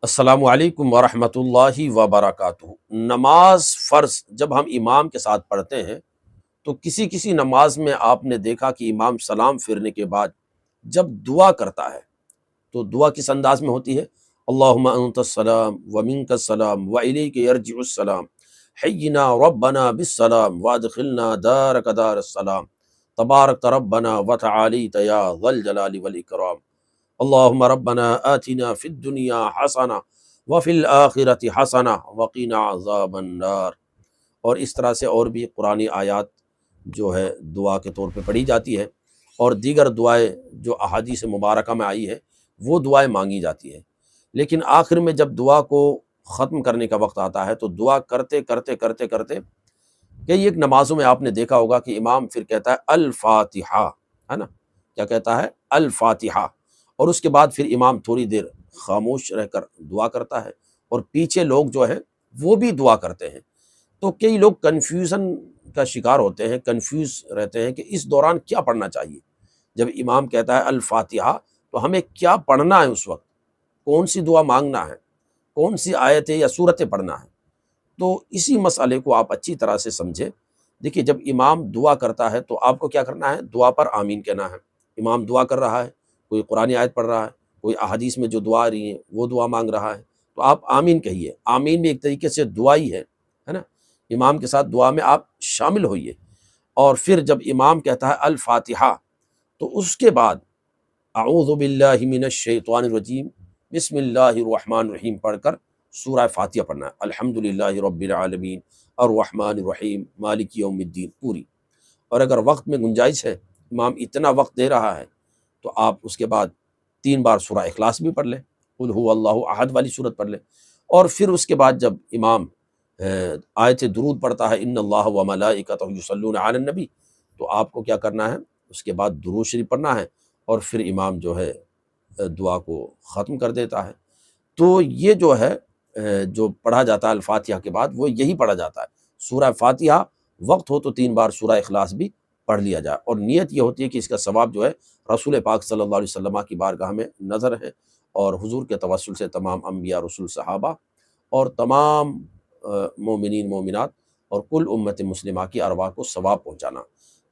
السلام علیکم ورحمۃ اللہ وبرکاتہ۔ نماز فرض جب ہم امام کے ساتھ پڑھتے ہیں تو کسی کسی نماز میں آپ نے دیکھا کہ امام سلام پھرنے کے بعد جب دعا کرتا ہے تو دعا کس انداز میں ہوتی ہے؟ اللہم انت السلام ومنک السلام والیک یرجع السلام حینا ربنا بالسلام وادخلنا دارک دار السلام تبارک ربنا وتعالیت یا ذا الجلال والاکرام اللہم ربنا آتنا فی الدنیا حسنہ وفی الآخرۃ حسنہ وقنا عذاب النار۔ اور اس طرح سے اور بھی قرآنی آیات جو ہے دعا کے طور پہ پڑھی جاتی ہے، اور دیگر دعائیں جو احادیث مبارکہ میں آئی ہے وہ دعائیں مانگی جاتی ہے۔ لیکن آخر میں جب دعا کو ختم کرنے کا وقت آتا ہے تو دعا کرتے کرتے کرتے کرتے کئی ایک نمازوں میں آپ نے دیکھا ہوگا کہ امام پھر کہتا ہے الفاتحہ، ہے نا؟ کیا کہتا ہے؟ الفاتحہ۔ اور اس کے بعد پھر امام تھوڑی دیر خاموش رہ کر دعا کرتا ہے، اور پیچھے لوگ جو ہے وہ بھی دعا کرتے ہیں۔ تو کئی لوگ کنفیوژن کا شکار ہوتے ہیں، کنفیوز رہتے ہیں کہ اس دوران کیا پڑھنا چاہیے۔ جب امام کہتا ہے الفاتحہ تو ہمیں کیا پڑھنا ہے اس وقت، کون سی دعا مانگنا ہے، کون سی آیتیں یا سورتیں پڑھنا ہے۔ تو اسی مسئلے کو آپ اچھی طرح سے سمجھیں۔ دیکھیے، جب امام دعا کرتا ہے تو آپ کو کیا کرنا ہے؟ دعا پر آمین کہنا ہے۔ امام دعا کر رہا ہے، کوئی قرآن آیت پڑھ رہا ہے، کوئی احادیث میں جو دعا آ رہی ہیں وہ دعا مانگ رہا ہے، تو آپ آمین کہیے۔ آمین بھی ایک طریقے سے دعا ہی ہے نا؟ امام کے ساتھ دعا میں آپ شامل ہوئیے۔ اور پھر جب امام کہتا ہے الفاتحہ تو اس کے بعد اعوذ باللہ من الشیطان الرجیم بسم اللہ الرحمن الرحیم پڑھ کر سورہ فاتحہ پڑھنا ہے۔ الحمدللہ رب العالمین الرحمن الرحیم مالک یوم الدین پوری۔ اور اگر وقت میں گنجائش ہے، امام اتنا وقت دے رہا ہے، تو آپ اس کے بعد 3 بار سورہ اخلاص بھی پڑھ لیں، قل هو اللہ احد والی سورت پڑھ لیں۔ اور پھر اس کے بعد جب امام آیت درود پڑھتا ہے ان اللہ و ملائکتہ یصلون علی النبی، تو آپ کو کیا کرنا ہے؟ اس کے بعد درود شریف پڑھنا ہے، اور پھر امام جو ہے دعا کو ختم کر دیتا ہے۔ تو یہ جو ہے جو پڑھا جاتا ہے الفاتحہ کے بعد وہ یہی پڑھا جاتا ہے۔ سورہ فاتحہ وقت ہو تو 3 بار سورہ اخلاص بھی پڑھ لیا جائے، اور نیت یہ ہوتی ہے کہ اس کا ثواب جو ہے رسول پاک صلی اللہ علیہ وسلم کی بارگاہ میں نظر ہے، اور حضور کے توسل سے تمام انبیاء، رسول، صحابہ اور تمام مومنین، مومنات اور کل امت مسلمہ کی ارواح کو ثواب پہنچانا۔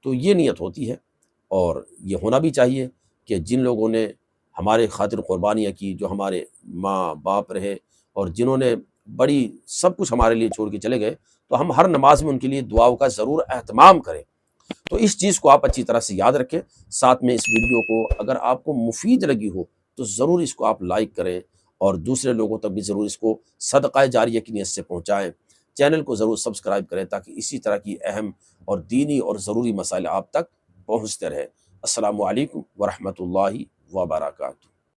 تو یہ نیت ہوتی ہے، اور یہ ہونا بھی چاہیے کہ جن لوگوں نے ہمارے خاطر قربانیاں کی، جو ہمارے ماں باپ رہے اور جنہوں نے بڑی سب کچھ ہمارے لیے چھوڑ کے چلے گئے، تو ہم ہر نماز میں ان کے لیے دعاؤں کا ضرور اہتمام کریں۔ تو اس چیز کو آپ اچھی طرح سے یاد رکھیں۔ ساتھ میں اس ویڈیو کو اگر آپ کو مفید لگی ہو تو ضرور اس کو آپ لائک کریں، اور دوسرے لوگوں تک بھی ضرور اس کو صدقہ جاریہ کی نیت سے پہنچائیں۔ چینل کو ضرور سبسکرائب کریں تاکہ اسی طرح کی اہم اور دینی اور ضروری مسائل آپ تک پہنچتے رہیں۔ السلام علیکم ورحمۃ اللہ وبرکاتہ۔